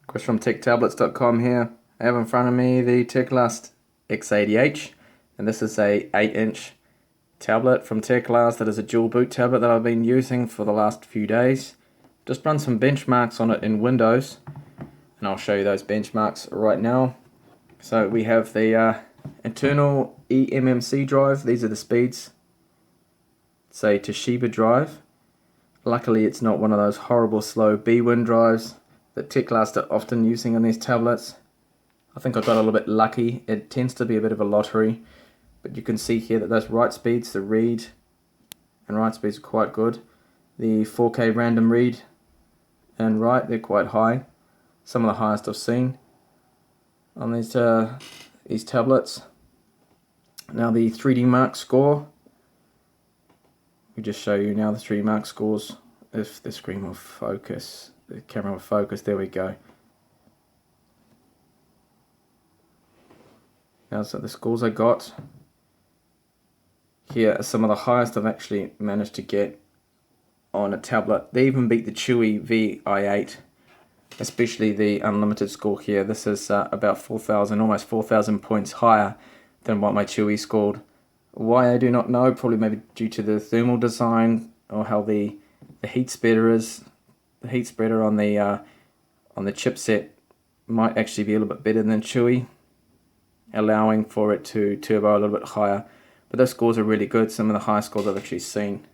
Chris from TechTablets.com here. I have in front of me the Teclast X80h, and this is a 8-inch tablet from Teclast that is a dual boot tablet that I've been using for the last few days. Just run some benchmarks on it in Windows, and I'll show you those benchmarks right now. So we have the internal eMMC drive. These are the speeds. It's a Toshiba drive. Luckily it's not one of those horrible slow BWin drives that Teclast are often using on these tablets. I think I got a little bit lucky. It tends to be a bit of a lottery, but you can see here that those write speeds, the read and write speeds are quite good. The 4K random read and write, they're quite high. Some of the highest I've seen on these tablets. Now the 3D Mark score. We just show you now the 3D Mark scores. If the screen will focus, the camera will focus, there we go. Now so the scores I got. Here are some of the highest I've actually managed to get on a tablet. They even beat the Chewy VI8, especially the unlimited score here. This is about 4,000, almost 4,000 points higher than what my Chewy scored. Why I do not know, probably maybe due to the thermal design or how the heat spreader is. The heat spreader on the chipset might actually be a little bit better than Chewy, allowing for it to turbo a little bit higher. But those scores are really good, some of the highest scores I've actually seen.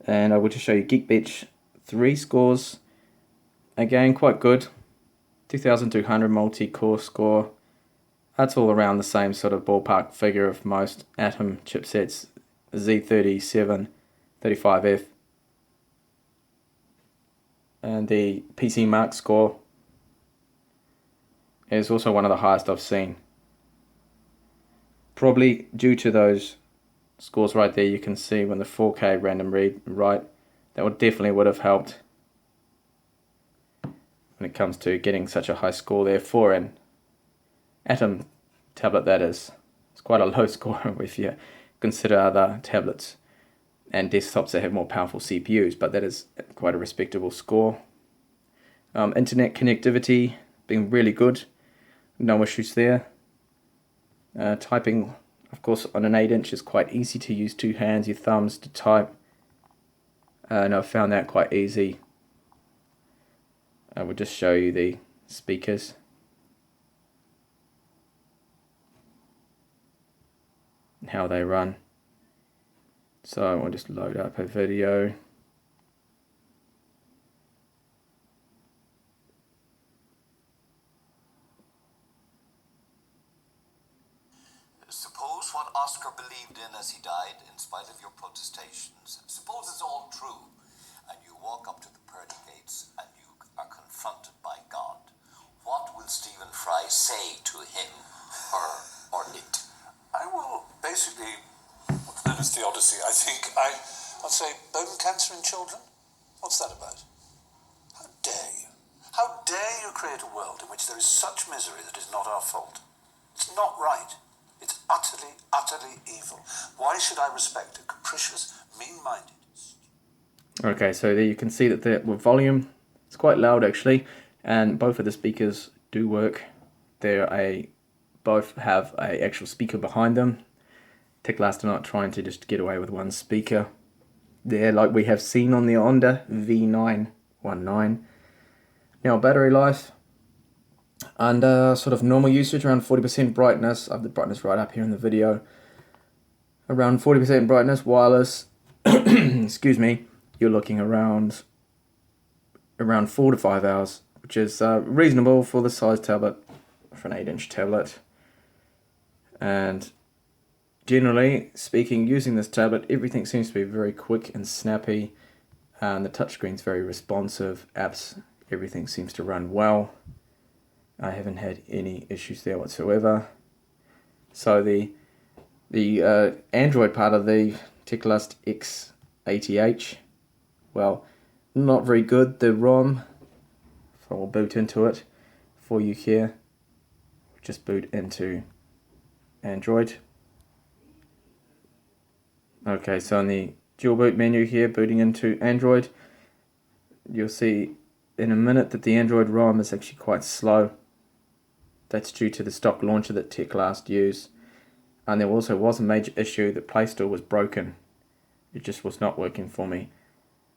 And I will just show you Geekbench 3 scores. Again, quite good. 2200 multi-core score. That's all around the same sort of ballpark figure of most Atom chipsets. Z37, 35F. And the PC Mark score is also one of the highest I've seen. Probably due to those scores right there, you can see when the 4K random read right, that definitely would have helped when it comes to getting such a high score there for an Atom tablet. That is, it's quite a low score if you consider other tablets and desktops that have more powerful CPUs, but that is quite a respectable score. Internet connectivity being really good, no issues there. Typing, of course, on an 8-inch is quite easy to use two hands, your thumbs to type, and I've found that quite easy. I will just show you the speakers. And how they run. So I'll just load up a video. Suppose what Oscar believed in as he died, in spite of your protestations, suppose it's all true, and you walk up to the pearly gates and you are confronted by God. What will Stephen Fry say to him or it? I will basically, that is the Odyssey, I think. I'll say bone cancer in children? What's that about? How dare you? How dare you create a world in which there is such misery that is not our fault? It's not right. It's utterly, utterly evil. Why should I respect a capricious, mean-minded... Okay, so there you can see that the volume is quite loud actually, and both of the speakers do work. Both have a actual speaker behind them. Teclast are not trying to just get away with one speaker there like we have seen on the Onda V919. Now battery life, under sort of normal usage, around 40% brightness. I have the brightness right up here in the video. Around 40% brightness, wireless, excuse me, you're looking around 4 to 5 hours, which is reasonable for the size tablet, for an 8-inch tablet. And generally speaking, using this tablet, everything seems to be very quick and snappy, and the touchscreen's very responsive. Apps, everything seems to run well. I haven't had any issues there whatsoever. So the Android part of the Teclast X80h, well, not very good. The ROM, if I will boot into it for you here, just boot into Android. Okay, so in the dual boot menu here, booting into Android, you'll see in a minute that the Android ROM is actually quite slow. That's due to the stock launcher that Teclast used. And there also was a major issue that Play Store was broken. It just was not working for me.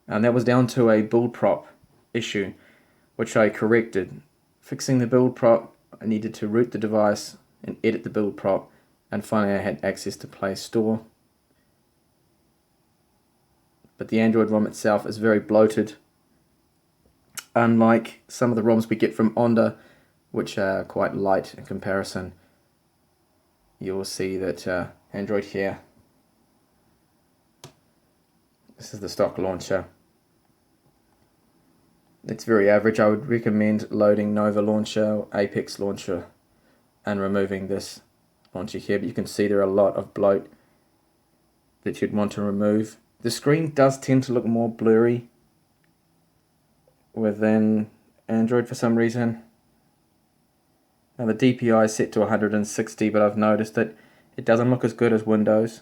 And that was down to a build prop issue, which I corrected. Fixing the build prop, I needed to root the device and edit the build prop, and finally I had access to Play Store. But the Android ROM itself is very bloated, unlike some of the ROMs we get from Onda, which are quite light in comparison. You will see that Android here, this is the stock launcher. It's very average. I would recommend loading Nova Launcher, Apex Launcher, and removing this launcher here. But you can see there are a lot of bloat that you'd want to remove. The screen does tend to look more blurry within Android for some reason. Now the DPI is set to 160, but I've noticed that it doesn't look as good as Windows.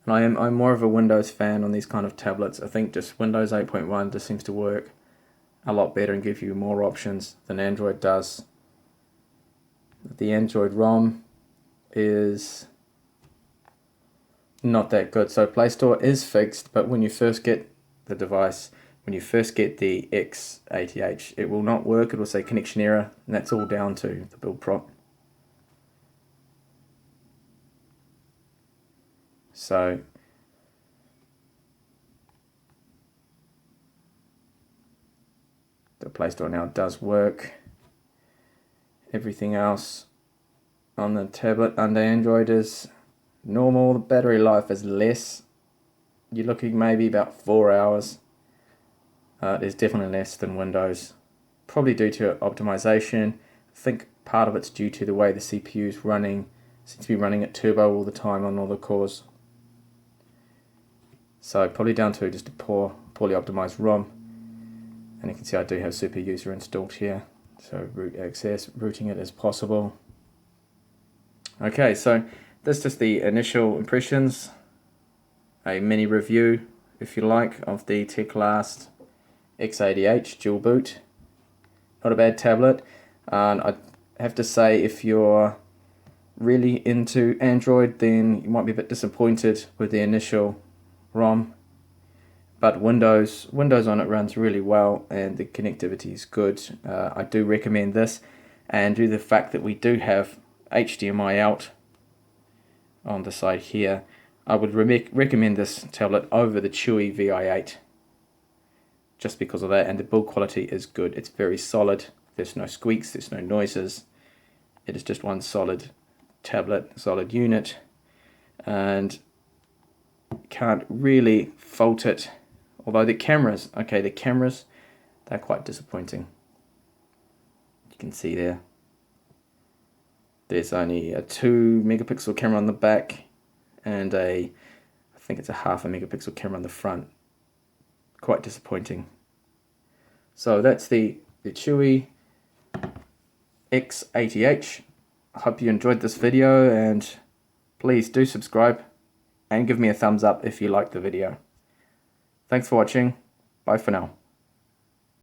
And I'm more of a Windows fan on these kind of tablets. I think just Windows 8.1 just seems to work a lot better and give you more options than Android does. The Android ROM is not that good. So Play Store is fixed, but when you first get the device, when you first get the X80h, it will not work. It will say connection error, and that's all down to the build prop. So the Play Store now does work. Everything else on the tablet under Android is normal. The battery life is less. You're looking maybe about 4 hours. It is definitely less than Windows, probably due to optimization. I think part of it's due to the way the CPU is running. It seems to be running at turbo all the time on all the cores. So probably down to just a poorly optimized ROM. And you can see I do have Super User installed here, so root access, rooting it as possible. Okay, so that's just the initial impressions, a mini review, if you like, of the Teclast X80h dual boot. Not a bad tablet, and I have to say, if you're really into Android, then you might be a bit disappointed with the initial ROM. But Windows on it runs really well, and the connectivity is good. I do recommend this, and due to the fact that we do have HDMI out on the side here, I would recommend this tablet over the Chewy VI8, just because of that. And the build quality is good. It's very solid. There's no squeaks, there's no noises. It is just one solid tablet, solid unit, and can't really fault it. Although the cameras, they're quite disappointing. You can see there's only a 2 megapixel camera on the back, and I think it's a 0.5 megapixel camera on the front. Quite disappointing. So that's the Chewy X80h. I hope you enjoyed this video, and please do subscribe and give me a thumbs up if you liked the video. Thanks for watching. Bye for now.